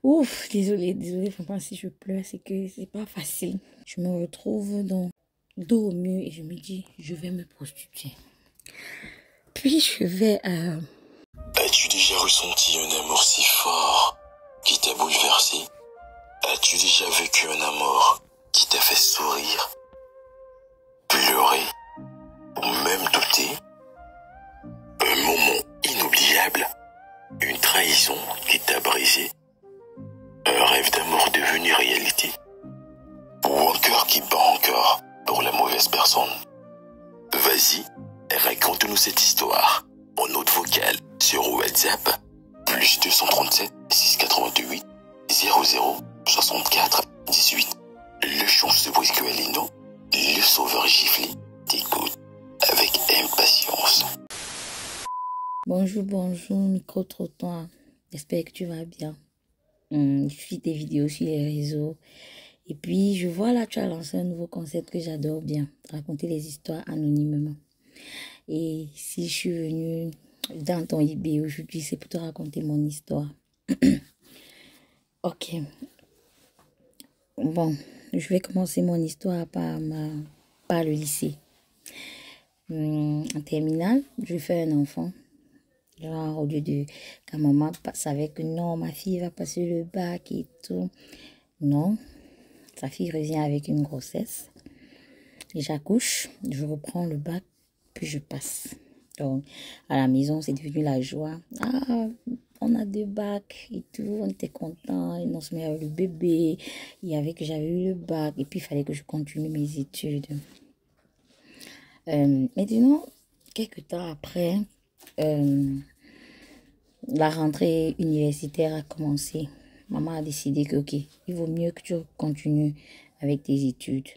Ouf, désolée, vraiment, si je pleure, c'est que c'est pas facile. Je me retrouve dans dos au mur et je me dis, je vais me prostituer. Puis je vais à... As-tu déjà ressenti un amour si fort qui t'a bouleversé? As-tu déjà vécu un amour qui t'a fait sourire, pleurer ou même douter? Un moment inoubliable, une trahison qui t'a brisé, un rêve d'amour devenu réalité, ou un cœur qui bat encore pour la mauvaise personne. Vas-y, raconte-nous cette histoire en note vocale sur WhatsApp, plus 237 688 00 64 18. Le chanceux Briscoe-Alino, le sauveur giflé, t'écoute avec impatience. Bonjour, micro-trottoir. J'espère que tu vas bien. Je suis tes vidéos sur les réseaux. Et puis, je vois là, tu as lancé un nouveau concept que j'adore bien. Raconter les histoires anonymement. Et si je suis venue dans ton IB aujourd'hui, c'est pour te raconter mon histoire. Ok. Bon, je vais commencer mon histoire par le lycée. En terminale, je fais un enfant. Genre, au lieu de quand maman savait que non, ma fille va passer le bac et tout. Non, sa fille revient avec une grossesse. Et j'accouche, je reprends le bac, puis je passe. Donc, à la maison, c'est devenu la joie. Ah, on a 2 bacs et tout, on était contents. Et on se met avec le bébé. Il y avait que j'avais eu le bac. Et puis, il fallait que je continue mes études. Maintenant, quelques temps après, la rentrée universitaire a commencé. Maman a décidé que, ok, il vaut mieux que tu continues avec tes études.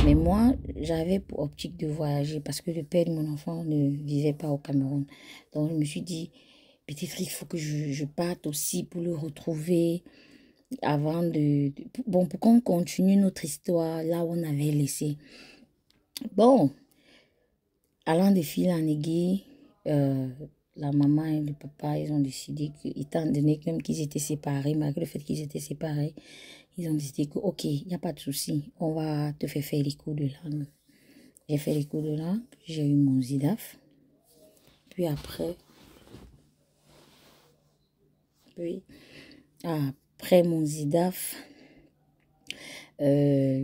Mais moi, j'avais pour optique de voyager parce que le père de mon enfant ne vivait pas au Cameroun. Donc, je me suis dit, peut-être il faut que je parte aussi pour le retrouver avant bon, pour qu'on continue notre histoire là où on avait laissé. Bon, allant de fil en aiguille, la maman et le papa, ils ont décidé que, étant donné même qu'ils étaient séparés, malgré le fait qu'ils étaient séparés, ils ont décidé que, ok, il n'y a pas de souci, on va te faire les cours de langue. J'ai fait les cours de langue, j'ai eu mon ZIDAF. Puis après mon ZIDAF, la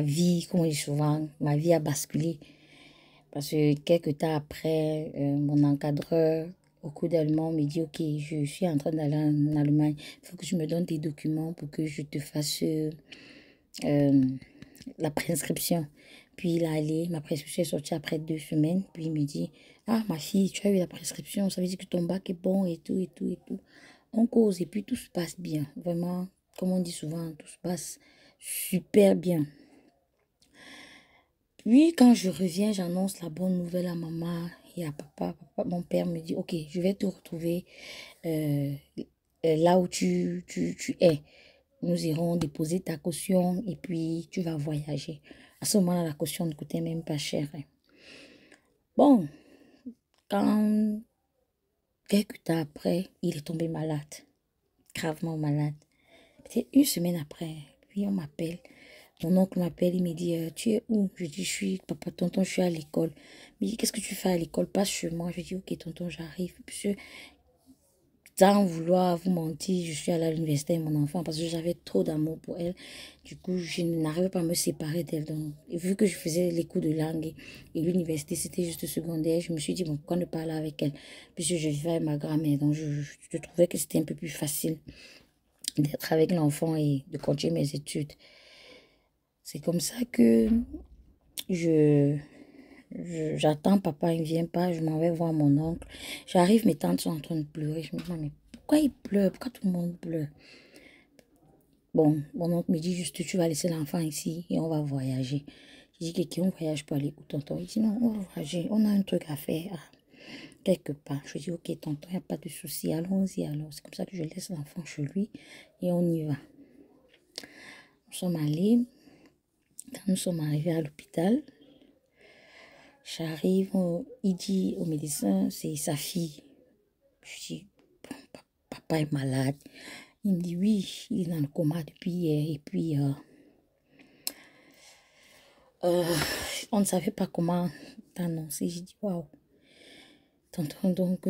vie, comme on dit souvent, ma vie a basculé. Parce que quelques temps après, mon encadreur au cours d'allemand me dit, ok, je suis en train d'aller en Allemagne, il faut que tu me donnes tes documents pour que je te fasse la prescription. Puis il a allé, ma prescription est sortie après 2 semaines. Puis il me dit, ah ma fille, tu as eu la prescription, ça veut dire que ton bac est bon et tout, et tout, et tout. On cause et puis tout se passe bien. Vraiment, comme on dit souvent, tout se passe super bien. Puis quand je reviens, j'annonce la bonne nouvelle à maman et à papa. Mon père me dit, ok, je vais te retrouver là où tu es. Nous irons déposer ta caution et puis tu vas voyager. À ce moment-là, la caution ne coûtait même pas cher. Bon, quand quelques temps après, il est tombé malade, gravement malade. Peut-être 1 semaine après, puis on m'appelle. Mon oncle m'appelle, il me dit, tu es où? Je dis, papa, tonton, je suis à l'école. Il me dit, qu'est-ce que tu fais à l'école? Passe chez moi. Je dis, ok, tonton, j'arrive. Puis sans vouloir vous mentir, je suis allée à l'université avec mon enfant parce que j'avais trop d'amour pour elle. Du coup, je n'arrivais pas à me séparer d'elle. Donc, vu que je faisais les cours de langue et l'université, c'était juste secondaire, je me suis dit, bon, pourquoi ne pas aller avec elle? Puisque je vivais avec ma grand-mère. Donc, je trouvais que c'était un peu plus facile d'être avec l'enfant et de continuer mes études. C'est comme ça que j'attends papa, il ne vient pas, je m'en vais voir mon oncle. J'arrive, mes tantes sont en train de pleurer. Je me dis, mais pourquoi ils pleurent? Pourquoi tout le monde pleure? Bon, mon oncle me dit juste, tu vas laisser l'enfant ici et on va voyager. Je dis, on voyage pour aller où, tonton? Il dit, non, on va voyager, on a un truc à faire quelque part. Je dis, ok, tonton, il n'y a pas de souci, allons-y alors. C'est comme ça que je laisse l'enfant chez lui et on y va. Nous sommes allés. Quand nous sommes arrivés à l'hôpital, j'arrive, il dit au médecin, c'est sa fille. Je dis, bon, papa est malade. Il me dit oui, il est dans le coma depuis hier. Et puis, on ne savait pas comment t'annoncer. J'ai dit waouh. Tonton, donc,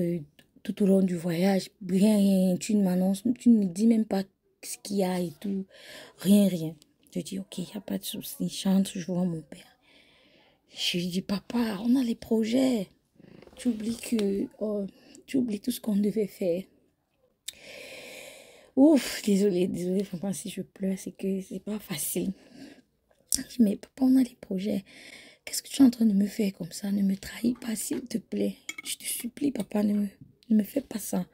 tout au long du voyage, rien, tu ne m'annonces, tu ne me dis même pas ce qu'il y a et tout. Rien. Je dis ok, il n'y a pas de souci. Chante, je vois mon père. Je lui dis papa, on a les projets. Tu oublies tu oublies tout ce qu'on devait faire. Ouf, désolée, vraiment, si je pleure, c'est que c'est pas facile. Je dis, mais papa, on a des projets. Qu'est-ce que tu es en train de me faire comme ça? Ne me trahis pas, s'il te plaît. Je te supplie, papa, ne me fais pas ça.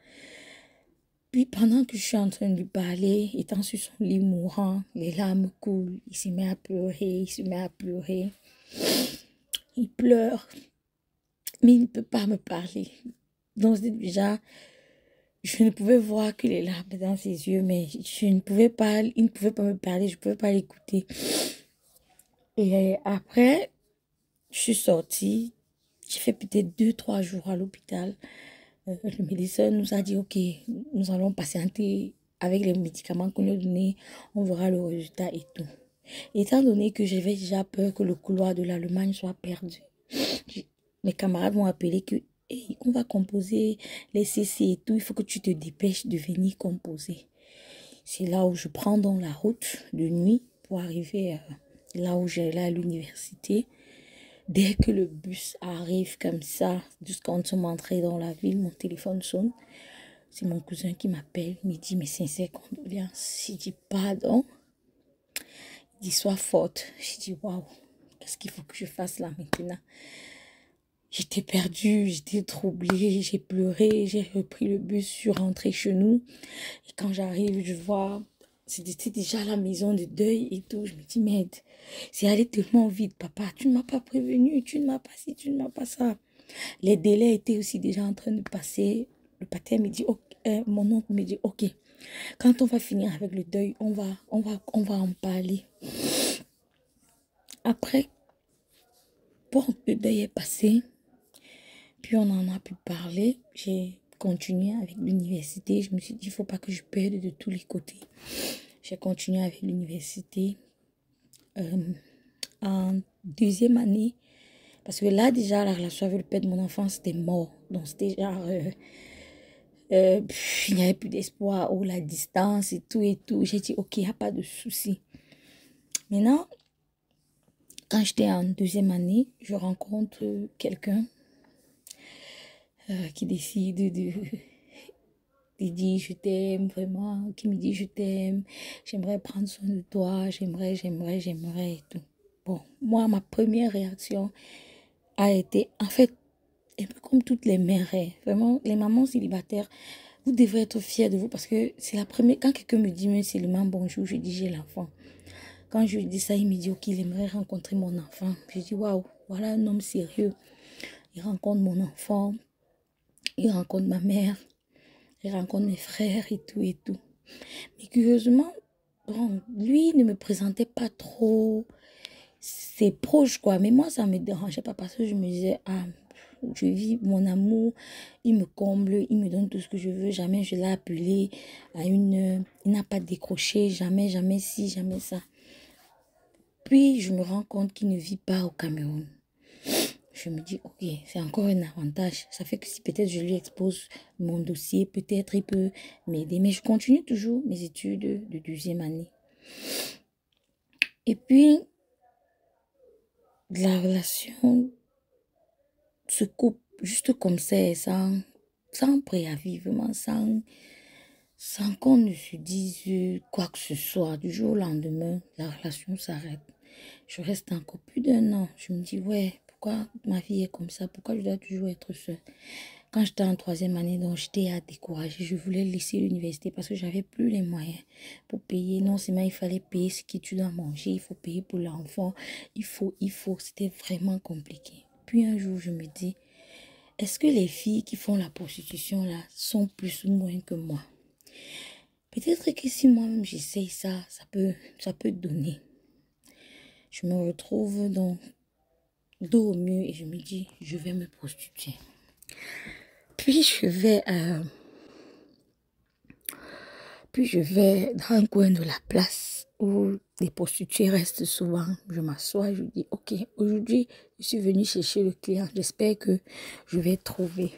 Puis, pendant que je suis en train de lui parler, étant sur son lit mourant, les larmes coulent. Il se met à pleurer, Il pleure, mais il ne peut pas me parler. Donc, déjà, je ne pouvais voir que les larmes dans ses yeux, mais il ne pouvait pas me parler, je ne pouvais pas l'écouter. Et après, je suis sortie, j'ai fait peut-être 2-3 jours à l'hôpital. Le médecin nous a dit, ok, nous allons patienter avec les médicaments qu'on nous a donnés, on verra le résultat et tout. Étant donné que j'avais déjà peur que le couloir de l'Allemagne soit perdu, mes camarades m'ont appelé que hey, on va composer les CC et tout, il faut que tu te dépêches de venir composer. C'est là où je prends donc la route de nuit pour arriver là où j'allais à l'université. Dès que le bus arrive comme ça, jusqu'à nous sommes entrés dans la ville, mon téléphone sonne. C'est mon cousin qui m'appelle, il me dit mes sincères condoléances. Je dis pardon. Il dit sois forte. Je dis waouh, qu'est-ce qu'il faut que je fasse là maintenant? J'étais perdue, j'étais troublée, j'ai pleuré, j'ai repris le bus, je suis rentrée chez nous. Et quand j'arrive, je vois, c'était déjà la maison de deuil et tout. Je me dis, merde, c'est allé tellement vite, papa. Tu ne m'as pas prévenu, tu ne m'as pas ci, tu ne m'as pas ça. Les délais étaient aussi déjà en train de passer. Le pater me dit, mon oncle me dit, ok, quand on va finir avec le deuil, on va en parler. Après, bon, le deuil est passé. Puis on en a pu parler. J'ai continué avec l'université. Je me suis dit, il ne faut pas que je perde de tous les côtés. J'ai continué avec l'université en deuxième année. Parce que là, déjà, la relation avec le père de mon enfant, c'était mort. Donc, c'était genre, il n'y avait plus d'espoir, ou la distance et tout et tout. J'ai dit, ok, il n'y a pas de souci. Maintenant, quand j'étais en deuxième année, je rencontre quelqu'un qui décide de dire je t'aime vraiment, qui me dit je t'aime, j'aimerais prendre soin de toi, j'aimerais et tout. Bon, moi, ma première réaction a été, en fait, un peu comme toutes les mères, vraiment, les mamans célibataires, vous devrez être fiers de vous parce que c'est la première, quand quelqu'un me dit mais seulement bonjour, je dis j'ai l'enfant. Quand je lui dis ça, il me dit ok, il aimerait rencontrer mon enfant. Je dis waouh, voilà un homme sérieux. Il rencontre mon enfant, il rencontre ma mère, il rencontre mes frères et tout et tout. Mais curieusement, bon, lui ne me présentait pas trop ses proches, quoi. Mais moi, ça ne me dérangeait pas parce que je me disais, ah, je vis mon amour, il me comble, il me donne tout ce que je veux. Jamais je l'ai appelé à une... Il n'a pas décroché, jamais ci, jamais ça. Puis, je me rends compte qu'il ne vit pas au Cameroun. Je me dis, ok, c'est encore un avantage. Ça fait que si peut-être je lui expose mon dossier, peut-être il peut m'aider. Mais je continue toujours mes études de deuxième année. Et puis, la relation se coupe juste comme ça, sans préavis, vraiment, sans qu'on ne se dise quoi que ce soit. Du jour au lendemain, la relation s'arrête. Je reste encore plus d'1 an. Je me dis, ouais, pourquoi ma vie est comme ça? Pourquoi je dois toujours être seule? Quand j'étais en troisième année, donc j'étais à décourager. Je voulais laisser l'université parce que j'avais plus les moyens pour payer. Non seulement il fallait payer ce que tu dois manger, il faut payer pour l'enfant. Il faut. C'était vraiment compliqué. Puis un jour, je me dis, est-ce que les filles qui font la prostitution là sont plus ou moins que moi? Peut-être que si moi-même j'essaye ça, ça peut donner. Je me retrouve donc dos au mur et je me dis, je vais me prostituer. Puis je vais Puis je vais dans un coin de la place où les prostituées restent souvent. Je m'assois, je dis, ok, aujourd'hui, je suis venue chercher le client. J'espère que je vais trouver.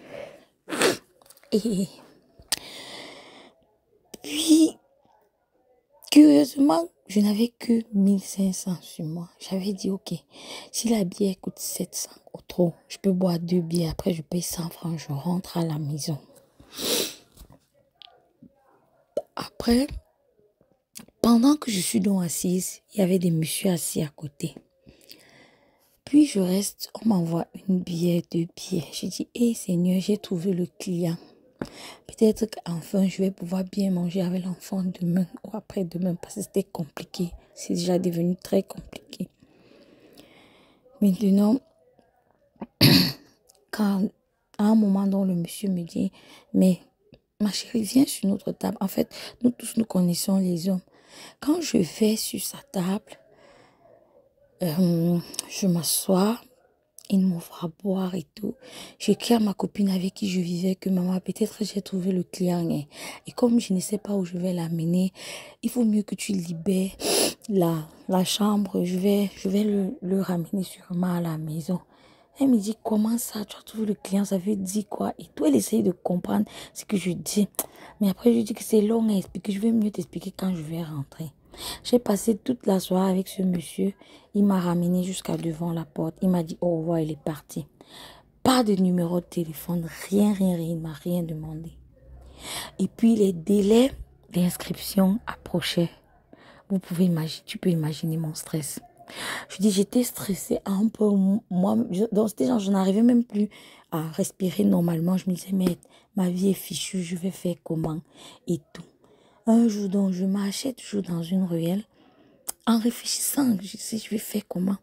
Et puis, curieusement, je n'avais que 1500 sur moi. J'avais dit, ok, si la bière coûte 700 au trop, je peux boire 2 bières. Après, je paye 100 francs, je rentre à la maison. Après, pendant que je suis donc assise, il y avait des messieurs assis à côté. Puis je reste, on m'envoie une bière, 2 bières. Je dis, hé Seigneur, j'ai trouvé le client. Peut-être qu'enfin, je vais pouvoir bien manger avec l'enfant demain ou après-demain parce que c'était compliqué. C'est déjà devenu très compliqué. Maintenant, quand à un moment dont le monsieur me dit, mais ma chérie, viens sur notre table. En fait, nous tous, nous connaissons les hommes. Quand je vais sur sa table, je m'assois, il m'offre à boire et tout. J'écris à ma copine avec qui je vivais que maman, peut-être j'ai trouvé le client. Et comme je ne sais pas où je vais l'amener, il faut mieux que tu libères la chambre. Je vais le ramener sûrement à la maison. Elle me dit, comment ça, tu as trouvé le client, ça veut dire quoi? Et tout, elle essaye de comprendre ce que je dis. Mais après, je dis que c'est long à expliquer. Je vais mieux t'expliquer quand je vais rentrer. J'ai passé toute la soirée avec ce monsieur. Il m'a ramené jusqu'à devant la porte. Il m'a dit au revoir, il est parti. Pas de numéro de téléphone, rien. Il m'a rien demandé. Et puis les délais d'inscription approchaient. Tu peux imaginer mon stress. Je dis, j'étais stressée un peu. Moi, dans ce genre, je n'arrivais même plus à respirer normalement. Je me disais, mais ma vie est fichue, je vais faire comment? Et tout. Un jour, donc, je marchais toujours dans une ruelle en réfléchissant, je sais, je vais faire comment?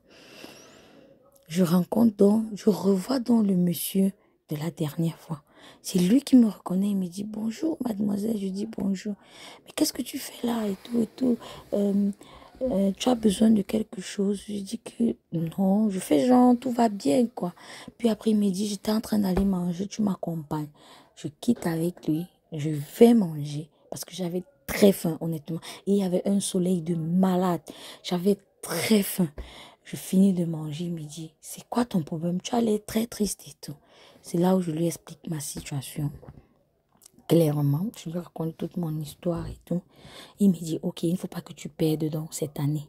Je revois donc le monsieur de la dernière fois. C'est lui qui me reconnaît, il me dit bonjour mademoiselle, je dis bonjour. Mais qu'est-ce que tu fais là et tout. Tu as besoin de quelque chose? Je dis que non, je fais genre tout va bien quoi. Puis après il me dit j'étais en train d'aller manger, tu m'accompagnes. Je quitte avec lui, je vais manger parce que j'avais très faim honnêtement. Et il y avait un soleil de malade, j'avais très faim. Je finis de manger, il me dit c'est quoi ton problème? Tu as l'air très triste et tout. C'est là où je lui explique ma situation. Clairement, je lui raconte toute mon histoire et tout. Il me dit, ok, il ne faut pas que tu perdes donc cette année.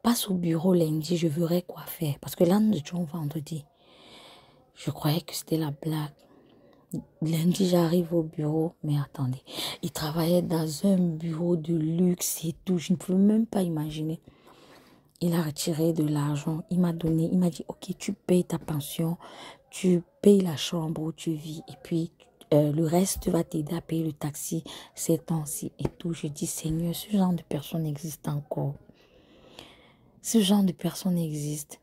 Passe au bureau lundi, je verrai quoi faire. Parce que là, nous étions vendredi. Je croyais que c'était la blague. Lundi, j'arrive au bureau, mais attendez. Il travaillait dans un bureau de luxe et tout. Je ne peux même pas imaginer. Il a retiré de l'argent. Il m'a donné, il m'a dit, ok, tu payes ta pension, tu payes la chambre où tu vis et puis le reste va t'aider à payer le taxi ces temps-ci et tout. Je dis, Seigneur, ce genre de personne existe encore. Ce genre de personne existe.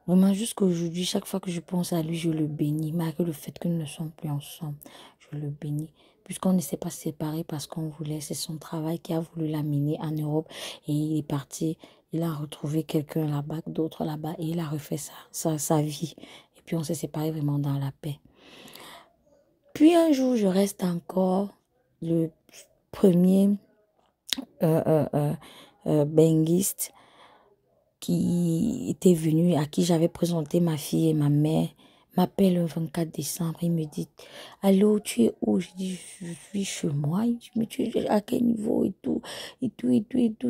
Vraiment, jusqu'aujourd'hui, chaque fois que je pense à lui, je le bénis. Malgré le fait que nous ne sommes plus ensemble, je le bénis. Puisqu'on ne s'est pas séparés parce qu'on voulait. C'est son travail qui a voulu l'amener en Europe. Et il est parti. Il a retrouvé quelqu'un là-bas, d'autres là-bas. Et il a refait sa vie. Et puis on s'est séparés vraiment dans la paix. Puis un jour, je reste encore le premier benguiste qui était venu, à qui j'avais présenté ma fille et ma mère, m'appelle le 24 décembre. Il me dit, allô, tu es où? Je dis, je suis chez moi. Il dit, mais tu es à quel niveau et tout. Je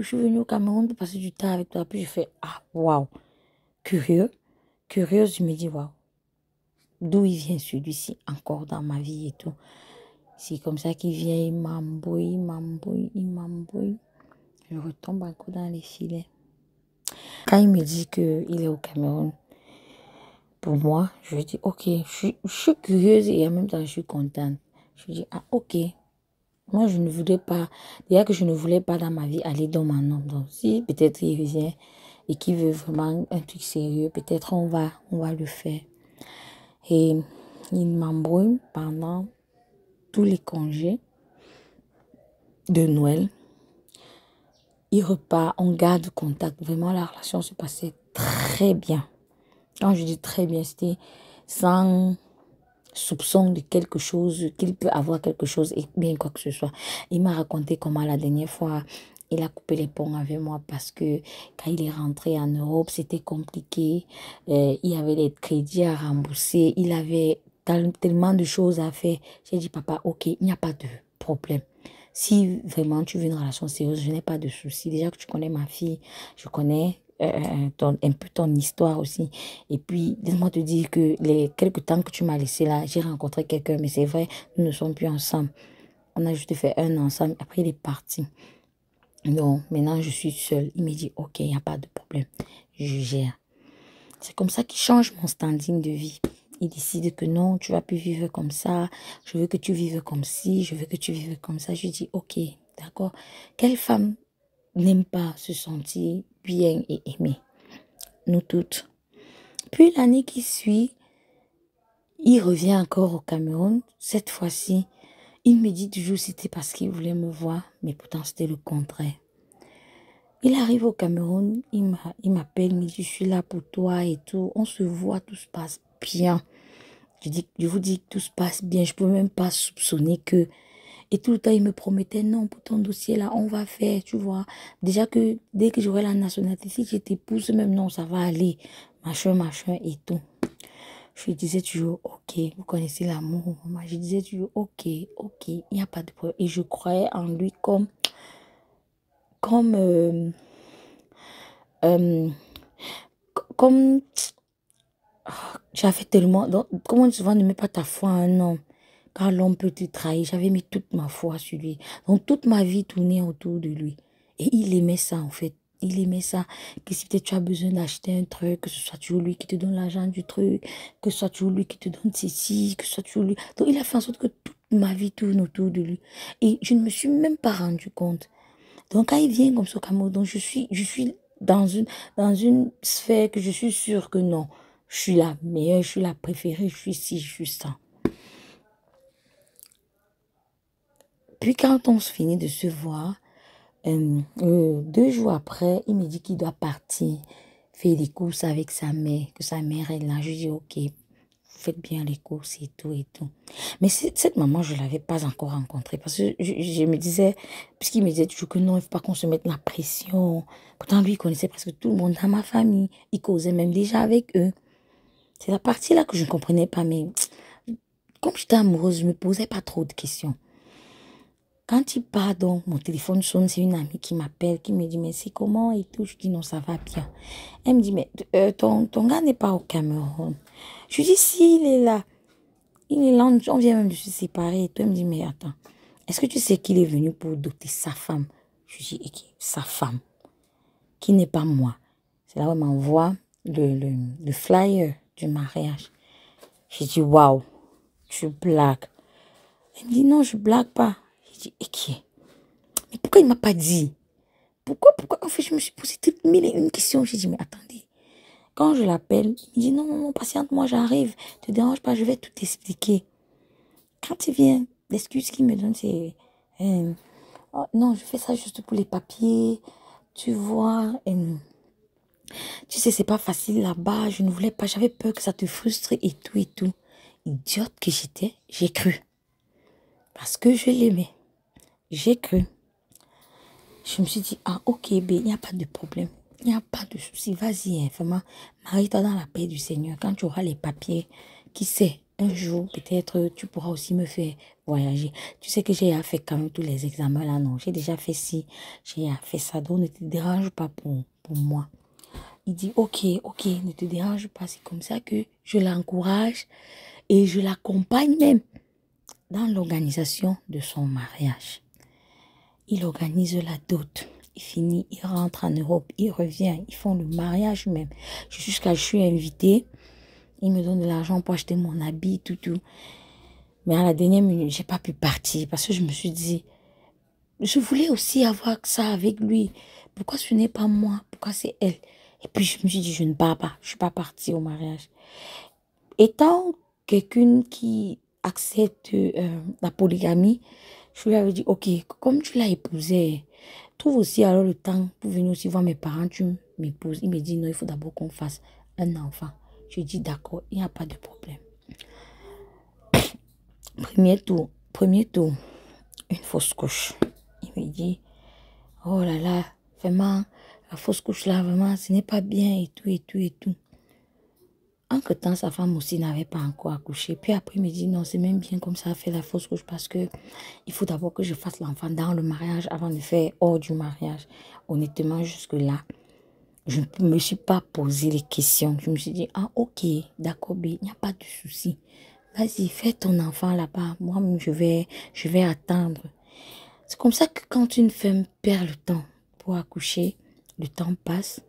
suis venue au Cameroun pour passer du temps avec toi. Puis je fais, ah, waouh, curieux. Curieuse, je me dis, waouh, d'où il vient celui-ci encore dans ma vie et tout. C'est comme ça qu'il vient, il m'embrouille. Je retombe encore dans les filets. Quand il me dit qu'il est au Cameroun, pour moi, je dis, ok, je suis curieuse et en même temps, je suis contente. Je dis, ah, ok. Moi, je ne voulais pas, déjà que je ne voulais pas dans ma vie aller dans mon nom. Donc, si peut-être il vient et qu'il veut vraiment un truc sérieux, peut-être on va le faire. Et il m'embrouille pendant tous les congés de Noël. Il repart, on garde contact. Vraiment, la relation se passait très bien. Quand je dis très bien, c'était sans soupçon de quelque chose, qu'il peut avoir quelque chose et bien quoi que ce soit. Il m'a raconté comment la dernière fois, il a coupé les ponts avec moi parce que quand il est rentré en Europe, c'était compliqué. Il y avait des crédits à rembourser. Il avait tellement de choses à faire. J'ai dit, papa, ok, il n'y a pas de problème. Si vraiment tu veux une relation sérieuse, je n'ai pas de souci. Déjà que tu connais ma fille, je connais un peu ton histoire aussi. Et puis, laisse-moi te dire que les quelques temps que tu m'as laissé là, j'ai rencontré quelqu'un, mais c'est vrai, nous ne sommes plus ensemble. On a juste fait un an ensemble. Après, il est parti. Non, maintenant je suis seule. Il me dit, ok, il n'y a pas de problème. Je gère. C'est comme ça qu'il change mon standing de vie. Il décide que non, tu vas plus vivre comme ça. Je veux que tu vives comme ci. Je veux que tu vives comme ça. Je dis, ok, d'accord. Quelle femme n'aime pas se sentir bien et aimée? Nous toutes. Puis l'année qui suit, il revient encore au Cameroun. Cette fois-ci, il me dit toujours que c'était parce qu'il voulait me voir, mais pourtant c'était le contraire. Il arrive au Cameroun, il m'appelle, il me dit, je suis là pour toi et tout. On se voit, tout se passe bien. Je vous dis que tout se passe bien. Je ne peux même pas soupçonner que... Et tout le temps, il me promettait, non, pour ton dossier là, on va faire, tu vois. Déjà que dès que j'aurai la nationalité, si je t'épouse, même non, ça va aller. Machin et tout. Je lui disais toujours, ok, vous connaissez l'amour. Moi, je disais toujours, ok, il n'y a pas de problème. Et je croyais en lui comme, euh, comme j'avais tellement... Donc, comment souvent ne mets pas ta foi à un homme car l'homme peut te trahir. J'avais mis toute ma foi sur lui. Donc, toute ma vie tournait autour de lui. Et il aimait ça, en fait. Il aimait ça. Que si peut-être tu as besoin d'acheter un truc, que ce soit toujours lui qui te donne l'argent du truc, que ce soit toujours lui qui te donne ceci, que ce soit toujours lui. Donc, il a fait en sorte que toute ma vie tourne autour de lui. Et je ne me suis même pas rendu compte. Donc, quand il vient comme ça au Cameroun, donc je suis dans une sphère que je suis sûre que non. Je suis la meilleure, je suis la préférée, je suis ci, je suis ça. Puis quand on se finit de se voir, 2 jours après, il me dit qu'il doit partir faire des courses avec sa mère, que sa mère est là. Je dis, ok, vous faites bien les courses et tout et tout. Mais cette maman, je ne l'avais pas encore rencontrée parce que je me disais, puisqu'il me disait toujours que non, il ne faut pas qu'on se mette la pression. Pourtant, lui, il connaissait presque tout le monde dans ma famille. Il causait même déjà avec eux. C'est la partie là que je ne comprenais pas, mais comme j'étais amoureuse, je ne me posais pas trop de questions. Quand il part, donc, mon téléphone sonne, c'est une amie qui m'appelle, qui me dit, mais c'est comment et tout. Je dis, non, ça va bien. Elle me dit, mais ton gars n'est pas au Cameroun. Je dis, si, il est là. Il est là, on vient même de se séparer. Et tout. Elle me dit, mais attends, est-ce que tu sais qu'il est venu pour adopter sa femme? Je dis, ok, sa femme, qui n'est pas moi. C'est là où elle m'envoie le flyer du mariage. Je dis, waouh, tu blagues. Elle me dit, non, je blague pas. Je dis, ok. Mais pourquoi il ne m'a pas dit? Pourquoi? En fait, je me suis posé toutes mille et une questions. J'ai dit, mais attendez. Quand je l'appelle, il dit, non, non, non, patiente, moi j'arrive. Ne te dérange pas, je vais tout expliquer. Quand il vient, l'excuse qu'il me donne, c'est, oh, non, je fais ça juste pour les papiers. Tu vois, tu sais, c'est pas facile là-bas. Je ne voulais pas, j'avais peur que ça te frustre et tout et tout. Idiote que j'étais, j'ai cru. Parce que je l'aimais. J'ai cru. Je me suis dit, ah ok, il n'y a pas de problème. Il n'y a pas de souci. Vas-y, hein, vraiment, marie-toi dans la paix du Seigneur. Quand tu auras les papiers, qui sait, un jour, peut-être, tu pourras aussi me faire voyager. Tu sais que j'ai fait quand même tous les examens là, non. J'ai déjà fait ci, j'ai fait ça. Donc, ne te dérange pas pour moi. Il dit, ok, ne te dérange pas. C'est comme ça que je l'encourage et je l'accompagne même dans l'organisation de son mariage. Il organise la dot. Il finit, il rentre en Europe, il revient, ils font le mariage même. Jusqu'à je suis invitée. Il me donne de l'argent pour acheter mon habit, tout. Mais à la dernière minute, j'ai pas pu partir parce que je me suis dit, je voulais aussi avoir ça avec lui. Pourquoi ce n'est pas moi? Pourquoi c'est elle? Et puis je me suis dit, je ne pars pas. Je suis pas partie au mariage. Étant quelqu'un qui accepte la polygamie, je lui avais dit, ok, comme tu l'as épousé, trouve aussi alors le temps pour venir aussi voir mes parents, tu m'épouses. Il me dit, non, il faut d'abord qu'on fasse un enfant. Je dis, d'accord, il n'y a pas de problème. Premier tour, une fausse couche. Il me dit, oh là là, vraiment, la fausse couche là, vraiment, ce n'est pas bien et tout, et tout, et tout. Entre-temps, sa femme aussi n'avait pas encore accouché. Puis après, il me dit, non, c'est même bien comme ça, fait la fausse couche parce que il faut d'abord que je fasse l'enfant dans le mariage avant de faire hors du mariage. Honnêtement, jusque-là, je ne me suis pas posé les questions. Je me suis dit, ah ok, d'accord, il n'y a pas de souci. Vas-y, fais ton enfant là-bas. Moi, je vais attendre. C'est comme ça que quand une femme perd le temps pour accoucher, le temps passe.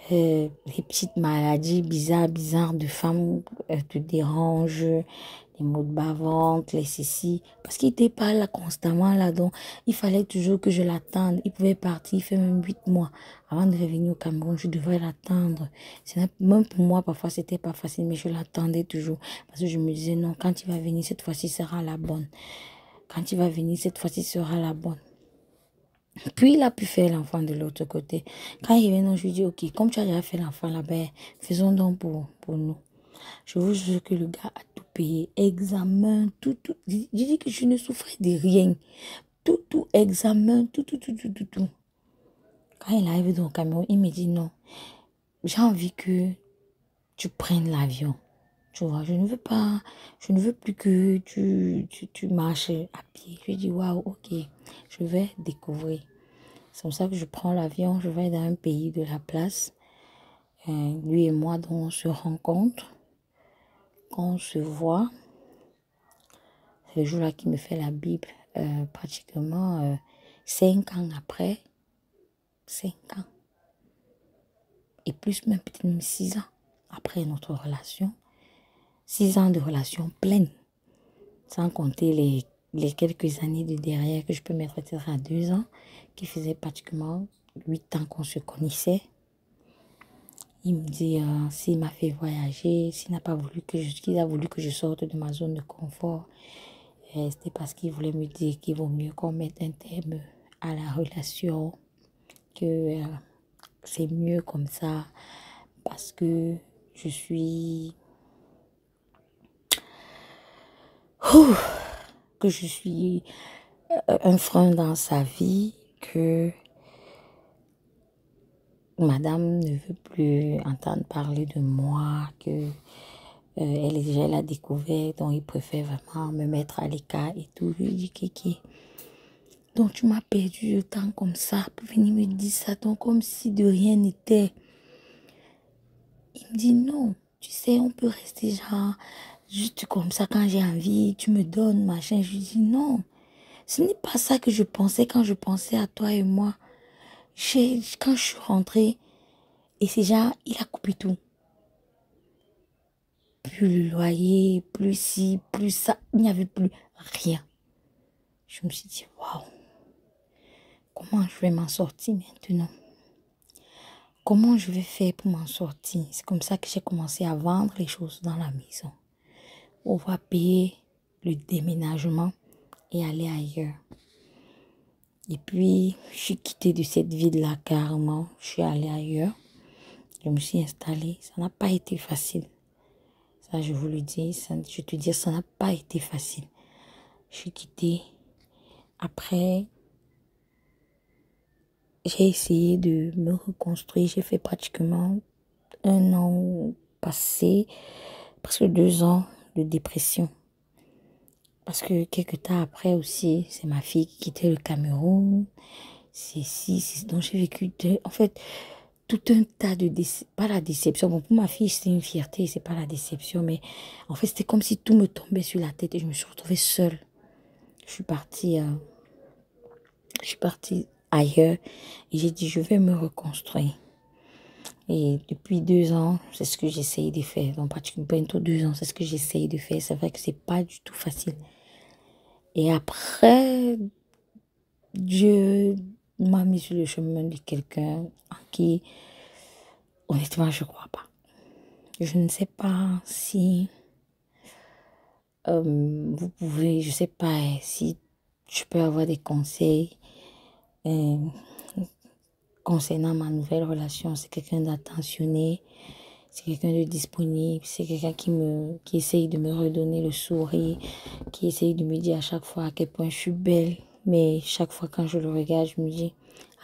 Les petites maladies bizarres de femmes te dérangent, les maux de bas-ventre, les ceci. Parce qu'il n'était pas là constamment là, donc il fallait toujours que je l'attende. Il pouvait partir, il fait même 8 mois. Avant de revenir au Cameroun, je devrais l'attendre. Même pour moi, parfois, c'était pas facile, mais je l'attendais toujours. Parce que je me disais, non, quand il va venir, cette fois-ci sera la bonne. Quand il va venir, cette fois-ci sera la bonne. Puis il a pu faire l'enfant de l'autre côté. Quand il vient, je lui dis, ok, comme tu as déjà fait l'enfant là-bas, faisons donc pour nous. Je vous jure que le gars a tout payé. Examen, tout. Je dis que je ne souffrais de rien. Tout, examen, tout. Quand il arrive dans le Cameroun, il me dit non. J'ai envie que tu prennes l'avion. Tu vois, je ne veux plus que tu marches à pied. Je dis, waouh, ok, je vais découvrir. C'est comme ça que je prends l'avion, je vais dans un pays de la place. Lui et moi, donc, on se rencontre, on se voit. C'est le jour-là qui me fait la Bible, pratiquement 5 ans après. 5 ans. Et plus, même peut-être même 6 ans après notre relation. 6 ans de relation pleine. Sans compter les quelques années de derrière que je peux mettre peut-être à 2 ans, qui faisait pratiquement 8 ans qu'on se connaissait. Il me dit s'il m'a fait voyager, s'il a voulu que je sorte de ma zone de confort, c'était parce qu'il voulait me dire qu'il vaut mieux qu'on mette un terme à la relation, que c'est mieux comme ça, parce que je suis... que je suis un frein dans sa vie, que madame ne veut plus entendre parler de moi, que elle est déjà la découverte, donc il préfère vraiment me mettre à l'écart et tout. Je lui dis, Kiki, donc tu m'as perdu le temps comme ça pour venir me dire ça, donc comme si de rien n'était. Il me dit, non, tu sais, on peut rester genre, juste comme ça quand j'ai envie, tu me donnes, machin. Je lui dis, non, ce n'est pas ça que je pensais quand je pensais à toi et moi. Quand je suis rentrée, et c'est genre, il a coupé tout. Plus le loyer, plus ci, plus ça, il n'y avait plus rien. Je me suis dit, waouh, comment je vais m'en sortir maintenant? Comment je vais faire pour m'en sortir? C'est comme ça que j'ai commencé à vendre les choses dans la maison. On va payer le déménagement et aller ailleurs. Et puis, je suis quittée de cette ville-là carrément. Je suis allée ailleurs. Je me suis installée. Ça n'a pas été facile. Ça, je vous le dis. Je te dis, ça n'a pas été facile. Je suis quittée. Après, j'ai essayé de me reconstruire. J'ai fait pratiquement 1 an passé, presque 2 ans de dépression. Parce que quelques temps après aussi, c'est ma fille qui quittait le Cameroun. Donc j'ai vécu, en fait, tout un tas de pas la déception. Bon, pour ma fille, c'était une fierté, c'est pas la déception, mais en fait, c'était comme si tout me tombait sur la tête et je me suis retrouvée seule. Je suis partie ailleurs et j'ai dit, je vais me reconstruire. Et depuis 2 ans, c'est ce que j'essaye de faire. Donc, pratiquement bientôt 2 ans, c'est ce que j'essaye de faire. C'est vrai que c'est pas du tout facile. Et après, Dieu m'a mis sur le chemin de quelqu'un en qui, honnêtement, je ne crois pas. Je ne sais pas si vous pouvez, je ne sais pas si je peux avoir des conseils concernant ma nouvelle relation. C'est quelqu'un d'attentionné. c'est quelqu'un de disponible, c'est quelqu'un qui essaye de me redonner le sourire, qui essaye de me dire à chaque fois à quel point je suis belle. Mais chaque fois quand je le regarde, je me dis,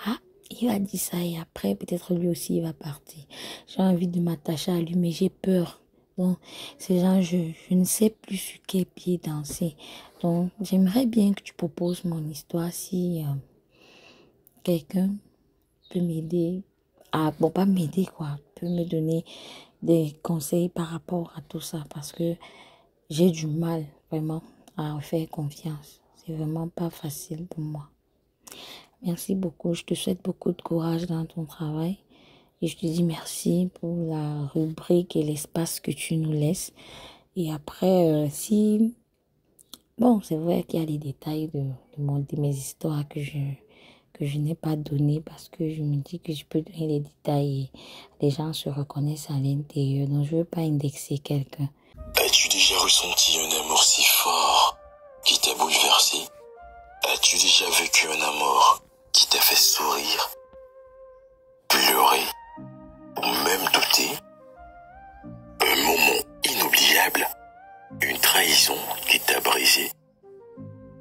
ah, il a dit ça et après, peut-être lui aussi, il va partir. J'ai envie de m'attacher à lui, mais j'ai peur. Donc, ces gens, je ne sais plus sur quel pied danser. Donc, j'aimerais bien que tu proposes mon histoire si quelqu'un peut m'aider bon, pas m'aider quoi, peut me donner des conseils par rapport à tout ça parce que j'ai du mal vraiment à faire confiance. C'est vraiment pas facile pour moi. Merci beaucoup. Je te souhaite beaucoup de courage dans ton travail et je te dis merci pour la rubrique et l'espace que tu nous laisses. Et après, si... Bon, c'est vrai qu'il y a les détails de mes histoires que je n'ai pas donné parce que je me dis que je peux donner les détails et les gens se reconnaissent à l'intérieur. Donc, je ne veux pas indexer quelqu'un. As-tu déjà ressenti un amour si fort qui t'a bouleversé? As-tu déjà vécu un amour qui t'a fait sourire, pleurer ou même douter? Un moment inoubliable, une trahison qui t'a brisé,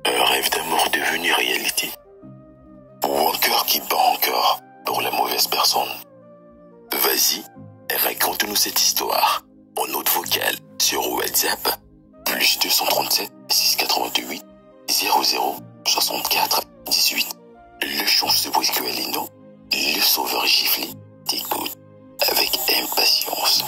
un rêve d'amour devenu réalité, ou un cœur qui bat encore pour la mauvaise personne. Vas-y, raconte-nous cette histoire en note vocale sur WhatsApp, plus 237 688 00 64 18. Le chanceux Briscoe Alino, le sauveur giflé, t'écoute avec impatience.